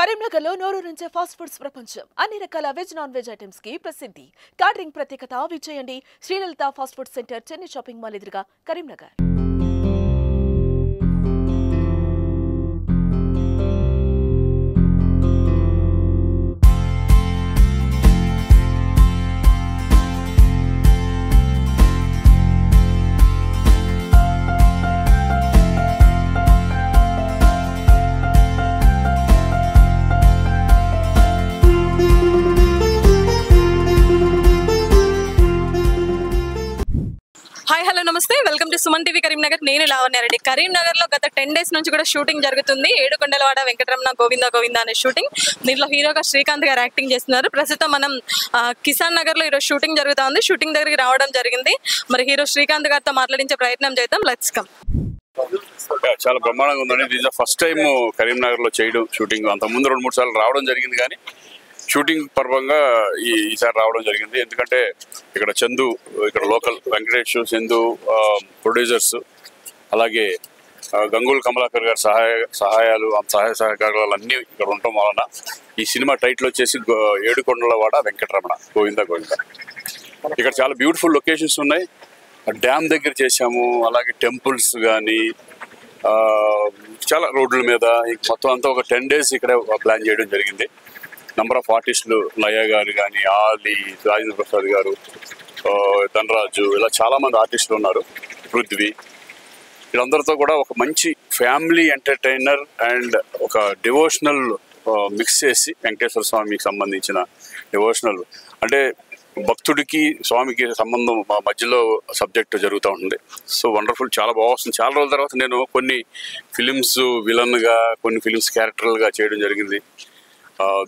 కరీంనగర్లో నోరూరించే fast foods ప్రపంచం. అన్ని రకాల వెజ్ నాన్ వెజ్ ఐటమ్స్ కి ప్రసిద్ధి. క్యాటరింగ్ ప్రత్యేకత విచ్చేయండి Srilalitha fast food centre, Chennai shopping mall ఎదురుగా, Karimnagar. Hi hello namaste, welcome to Suman TV Karimnagar. నేను లావణ్యారెడ్డి. కరీంనగర్ లో గత 10 days నుంచి కూడా షూటింగ్ జరుగుతుంది. ఏడుకొండలవాడ వెంకటరమణ గోవింద గోవింద అనే షూటింగ్. దీంట్లో హీరోగా శ్రీకాంత్ గారు యాక్టింగ్ చేస్తున్నారు. ప్రస్తుతం మనం కిసాన్ నగర్ లో ఈరోజు షూటింగ్ జరుగుతుంది. షూటింగ్ దగ్గరికి రావడం జరిగింది. మరి హీరో శ్రీకాంత్ గారితో మాట్లాడించే ప్రయత్నం చేద్దాం. Let's come. చాలా బ్రహ్మాండంగా ఉందండి. ఇది ఫస్ట్ టైం కరీంనగర్ లో చేయడం షూటింగ్. అంత ముందు 2-3 సార్లు రావడం జరిగింది, కానీ షూటింగ్ పర్వంగా ఈసారి రావడం జరిగింది. ఎందుకంటే ఇక్కడ చందు, ఇక్కడ లోకల్ వెంకటేష్, చందు ప్రొడ్యూసర్స్, అలాగే గంగూల్ కమలాకర్ గారి సహాయ సహకారాలు అన్నీ ఇక్కడ ఉండటం వలన ఈ సినిమా టైటిల్ వచ్చేసి ఏడుకొండలవాడ వెంకటరమణ గోవింద గోవింద. ఇక్కడ చాలా బ్యూటిఫుల్ లొకేషన్స్ ఉన్నాయి. డ్యామ్ దగ్గర చేసాము, అలాగే టెంపుల్స్ కానీ చాలా రోడ్ల మీద మొత్తం అంతా ఒక 10 days ఇక్కడ ప్లాన్ చేయడం జరిగింది. నంబర్ ఆఫ్ ఆర్టిస్టులు, లయ గారు కానీ, ఆలి, రాజేంద్ర ప్రసాద్ గారు, ధనరాజు, ఇలా చాలామంది ఆర్టిస్టులు ఉన్నారు, పృథ్వీ. వీళ్ళందరితో కూడా ఒక మంచి ఫ్యామిలీ ఎంటర్టైనర్ అండ్ ఒక డివోషనల్ మిక్స్ చేసి వెంకటేశ్వర స్వామికి సంబంధించిన డివోషనల్, అంటే భక్తుడికి స్వామికి సంబంధం మధ్యలో సబ్జెక్ట్ జరుగుతూ ఉంటుంది. సో వండర్ఫుల్, చాలా బాగా వస్తుంది. చాలా రోజుల తర్వాత నేను కొన్ని ఫిలిమ్స్ విలన్గా, కొన్ని ఫిలిమ్స్ క్యారెక్టర్లుగా చేయడం జరిగింది.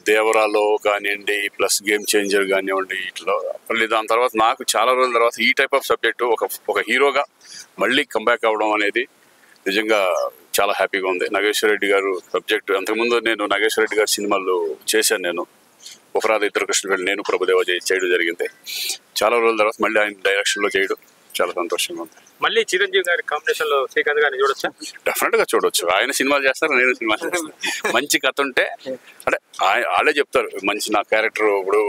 దేవరాలో కానివ్వండి, ప్లస్ గేమ్ చేంజర్ కానివ్వండి, ఇట్లా. మళ్ళీ దాని తర్వాత నాకు చాలా రోజుల తర్వాత ఈ టైప్ ఆఫ్ సబ్జెక్టు ఒక హీరోగా మళ్ళీ కంబ్యాక్ అవ్వడం అనేది నిజంగా చాలా హ్యాపీగా ఉంది. నాగేశ్వర రెడ్డి గారు సబ్జెక్టు, అంతకుముందు నేను నాగేశ్వర రెడ్డి గారి సినిమాలు చేశాను. నేను ఒకరాధ ఇద్దరు కృష్ణ వెళ్ళి నేను ప్రభుదేవ చేయడం జరిగింది. చాలా రోజుల తర్వాత మళ్ళీ ఆయన డైరెక్షన్లో చేయడం చాలా సంతోషంగా ఉంది. మళ్ళీ చిరంజీవి గారి కాంబినేషన్ లో శ్రీకాంత్ గారిని చూడొచ్చా? డెఫినెట్ గా చూడొచ్చు. ఆయన సినిమాలు చేస్తారు, నేను సినిమాలు చేస్తాను. మంచి కథ ఉంటే, అంటే వాళ్ళే చెప్తారు మంచి. నా క్యారెక్టర్ ఇప్పుడు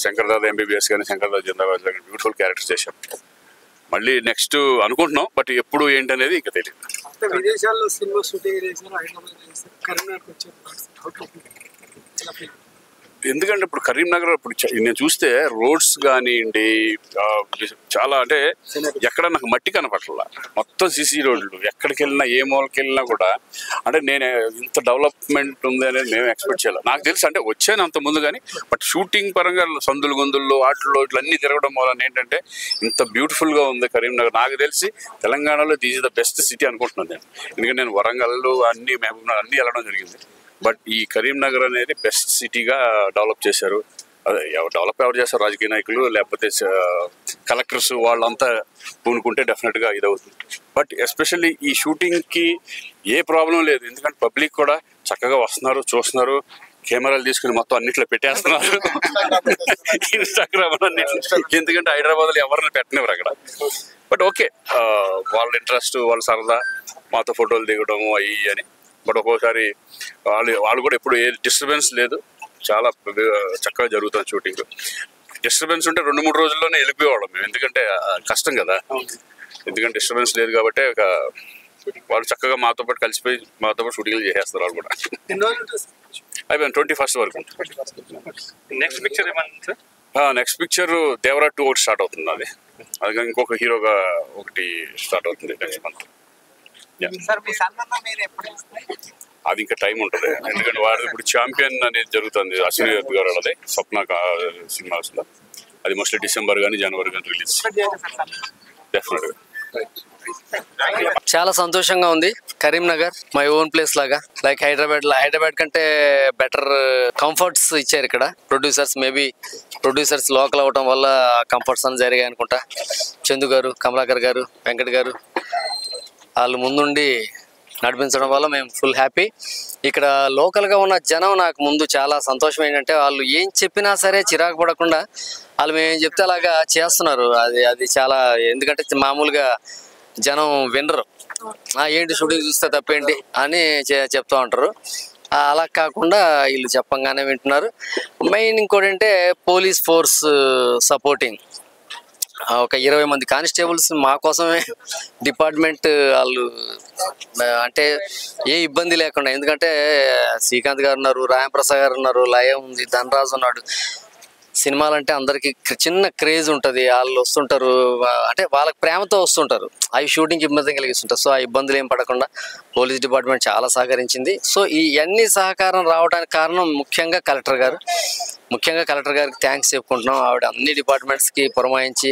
శంకర్దాద ఎంబీబీఎస్ కానీ, శంకర్దాద జిందాబాద్ కానీ బ్యూటిఫుల్ క్యారెక్టర్ చేశాం. మళ్ళీ నెక్స్ట్ అనుకుంటున్నాం, బట్ ఎప్పుడు ఏంటి అనేది ఇంకా తెలియదు. విదేశాల్లో సినిమా షూటింగ్ చేశారు, హైదరాబాద్ చేశారు, కరీంనగర్కి వచ్చారు. ఎందుకంటే ఇప్పుడు కరీంనగర్ ఇప్పుడు నేను చూస్తే రోడ్స్ కానివ్వండి, చాలా అంటే ఎక్కడ నాకు మట్టి కనపట్ల, మొత్తం సిసి రోడ్లు. ఎక్కడికి వెళ్ళినా, ఏ మూలకి వెళ్ళినా కూడా, అంటే నేను ఇంత డెవలప్మెంట్ ఉంది అనేది మేము ఎక్స్పెక్ట్ చేయాలి. నాకు తెలుసు, అంటే వచ్చాను అంత ముందు, కానీ బట్ షూటింగ్ పరంగా సందులు గొందుల్లో వాటిల్లో ఇట్లా అన్నీ తిరగడం వలన ఏంటంటే ఇంత బ్యూటిఫుల్గా ఉంది కరీంనగర్. నాకు తెలిసి తెలంగాణలో this is the best city అనుకుంటున్నాను నేను. ఎందుకంటే నేను వరంగల్ అన్ని మహబూబ్నగర్ అన్నీ వెళ్ళడం జరిగింది. బట్ ఈ కరీంనగర్ అనేది బెస్ట్ సిటీగా డెవలప్ చేశారు. అదే డెవలప్ ఎవరు చేస్తారు? రాజకీయ నాయకులు, లేకపోతే కలెక్టర్స్, వాళ్ళంతా పూనుకుంటే డెఫినెట్గా ఇదవుతుంది. బట్ ఎస్పెషల్లీ ఈ షూటింగ్కి ఏ ప్రాబ్లం లేదు, ఎందుకంటే పబ్లిక్ కూడా చక్కగా వస్తున్నారు, చూస్తున్నారు, కెమెరాలు తీసుకుని మొత్తం అన్నిట్లో పెట్టేస్తున్నారు, ఇన్స్టాగ్రామ్ అన్నిట్లో. ఎందుకంటే హైదరాబాద్లో ఎవరిని పెట్టనివ్వరు అక్కడ. బట్ ఓకే, వాళ్ళ ఇంట్రెస్ట్, వాళ్ళ సరదా, మాతో ఫోటోలు దిగడము అయ్యి అని. బట్ ఒక్కోసారి వాళ్ళు కూడా ఎప్పుడు ఏ డిస్టర్బెన్స్ లేదు, చాలా చక్కగా జరుగుతుంది షూటింగ్. డిస్టర్బెన్స్ ఉంటే 2-3 రోజుల్లోనే వెళ్ళిపోయేవాళ్ళం మేము, ఎందుకంటే కష్టం కదా. ఎందుకంటే డిస్టర్బెన్స్ లేదు కాబట్టి వాళ్ళు చక్కగా మాతో పాటు కలిసిపోయి మాతో పాటు షూటింగ్లు చేసేస్తారు. వాళ్ళు కూడా అయిపోయింది 21st వరకు. నెక్స్ట్ పిక్చర్ ఏమన్నా సార్? నెక్స్ట్ పిక్చర్ దేవరా 2 ఒకటి స్టార్ట్ అవుతుంది. అది ఇంకొక హీరోగా ఒకటి స్టార్ట్ అవుతుంది నెక్స్ట్ మంత్. అది ఇంకా టైం ఉంటుంది, ఎందుకంటే వాడు ఇప్పుడు ఛాంపియన్ అనేది జరుగుతుంది. అశ్విని గారు వాళ్ళది స్వప్న సినిమా వస్తుంది. అది మోస్ట్లీ డిసెంబర్ కానీ జనవరి కానీ రిలీజ్ డెఫినెట్గా. చాలా సంతోషంగా ఉంది. కరీంనగర్ మై ఓన్ ప్లేస్ లాగా, లైక్ హైదరాబాద్ కంటే బెటర్ కంఫర్ట్స్ ఇచ్చారు ఇక్కడ ప్రొడ్యూసర్స్. మేబీ ప్రొడ్యూసర్స్ లోకల్ అవటం వల్ల కంఫర్ట్స్ అని జరిగాయి అనుకుంటా. చందు గారు, కమలాకర్ గారు, వెంకట్ గారు వాళ్ళు ముందుండి నడిపించడం వల్ల మేము ఫుల్ హ్యాపీ. ఇక్కడ లోకల్గా ఉన్న జనం నాకు ముందు చాలా సంతోషం. ఏంటంటే వాళ్ళు ఏం చెప్పినా సరే చిరాకు పడకుండా వాళ్ళు మేము ఏం చెప్తే అలాగా చేస్తున్నారు. అది చాలా, ఎందుకంటే మామూలుగా జనం వినరు, ఏంటి షూటింగ్ చూస్తే తప్పేంటి అని చెప్తూ ఉంటారు. అలా కాకుండా వీళ్ళు చెప్పంగానే వింటున్నారు. మెయిన్ ఇంకోటి అంటే పోలీస్ ఫోర్స్ సపోర్టింగ్. ఒక 20 మంది కానిస్టేబుల్స్ మా కోసమే డిపార్ట్మెంట్ వాళ్ళు, అంటే ఏ ఇబ్బంది లేకుండా. ఎందుకంటే శ్రీకాంత్ గారు ఉన్నారు, రాంప్రసాద్ గారు ఉన్నారు, లయ ఉంది, ధనరాజు ఉన్నాడు. సినిమాలు అంటే అందరికి చిన్న క్రేజ్ ఉంటుంది, వాళ్ళు వస్తుంటారు, అంటే వాళ్ళకి ప్రేమతో వస్తుంటారు, అవి షూటింగ్కి ఇబ్బంది కలిగిస్తుంటారు. సో ఆ ఇబ్బందులు ఏం పడకుండా పోలీస్ డిపార్ట్మెంట్ చాలా సహకరించింది. సో ఈ అన్ని సహకారం రావడానికి కారణం ముఖ్యంగా కలెక్టర్ గారికి థ్యాంక్స్ చెప్పుకుంటున్నాం. ఆవిడ అన్ని డిపార్ట్మెంట్స్కి పురమాయించి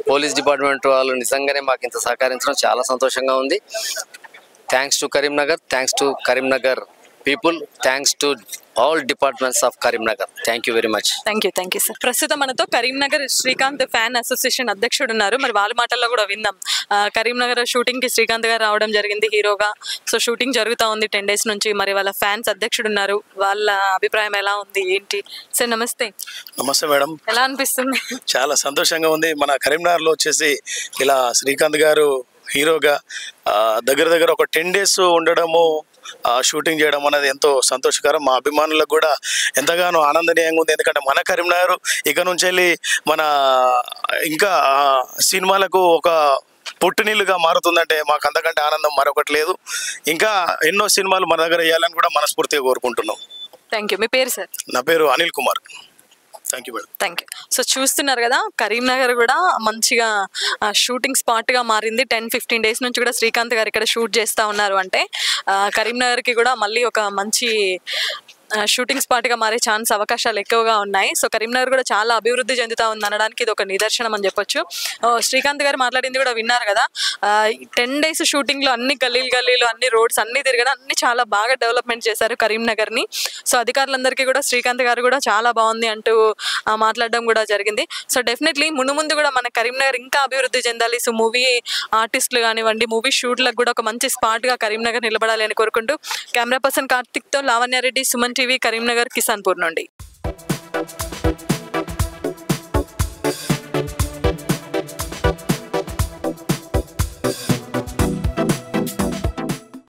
పోలీస్ డిపార్ట్మెంట్ వాళ్ళు నిజంగానే మాకు ఇంత సహకరించడం చాలా సంతోషంగా ఉంది. Thanks to Karimnagar people, thanks to all departments of Karimnagar. Thank you very much. Thank you sir. ప్రస్తుతం మనతో కరీంనగర్ శ్రీకాంత్ ఫ్యాన్ అసోసియేషన్ అధ్యక్షుడు ఉన్నారు. మరి వాళ్ళ మాటల్లో కూడా విందాం. కరీంనగర్ షూటింగ్ కి శ్రీకాంత్ గారు రావడం జరిగింది హీరోగా. సో షూటింగ్ జరుగుతూ ఉంది 10 days నుంచి. మరి వాళ్ళ ఫ్యాన్స్ అధ్యక్షుడు ఉన్నారు, వాళ్ళ అభిప్రాయం ఎలా ఉంది ఏంటి? సార్ నమస్తే. నమస్తే మేడం. ఎలా అనిపిస్తుంది? చాలా సంతోషంగా ఉంది. మన కరీంనగర్లో వచ్చేసి ఇలా శ్రీకాంత్ గారు హీరోగా దగ్గర ఒక 10 days ఉండడము, షూటింగ్ చేయడం అనేది ఎంతో సంతోషకరం. మా అభిమానులకు కూడా ఎంతగానో ఆనందనీయంగా ఉంది. ఎందుకంటే మన కరీంనగర్ ఇక నుంచి వెళ్ళి మన ఇంకా సినిమాలకు ఒక పుట్టినీళ్ళుగా మారుతుందంటే మాకు అంతకంటే ఆనందం మరొకటి లేదు. ఇంకా ఎన్నో సినిమాలు మన దగ్గర వేయాలని కూడా మనస్ఫూర్తిగా కోరుకుంటున్నాం. Thank you. మీ పేరు సార్? నా పేరు Anil Kumar. Thank you madam. Thank you. So చూస్తున్నారు కదా, కరీంనగర్ కూడా మంచిగా షూటింగ్ స్పాట్గా మారింది. 10-15 days నుంచి కూడా శ్రీకాంత్ గారు ఇక్కడ షూట్ చేస్తూ ఉన్నారు. అంటే కరీంనగర్కి కూడా మళ్ళీ ఒక మంచి షూటింగ్ స్పాట్గా మారే అవకాశాలు ఎక్కువగా ఉన్నాయి. సో కరీంనగర్ కూడా చాలా అభివృద్ధి చెందుతూ ఉంది అనడానికి ఇది ఒక నిదర్శనం అని చెప్పొచ్చు. శ్రీకాంత్ గారు మాట్లాడింది కూడా విన్నారు కదా. 10 days షూటింగ్లో అన్ని గల్లీలు అన్ని రోడ్స్ అన్ని తిరగడం అన్ని చాలా బాగా డెవలప్మెంట్ చేశారు కరీంనగర్ని. సో అధికారులందరికీ కూడా శ్రీకాంత్ గారు కూడా చాలా బాగుంది అంటూ మాట్లాడడం కూడా జరిగింది. సో డెఫినెట్లీ ముందు కూడా మన కరీంనగర్ ఇంకా అభివృద్ధి చెందాలి. సో మూవీ ఆర్టిస్టులు కానివ్వండి, మూవీ షూట్లకు కూడా ఒక మంచి స్పాట్గా కరీంనగర్ నిలబడాలి అని కోరుకుంటూ కెమెరా పర్సన్ కార్తిక్తో లావణ్యారెడ్డి, సుమన్ టీవీ, కరీంనగర్, కిసాన్పూర్ నుండి.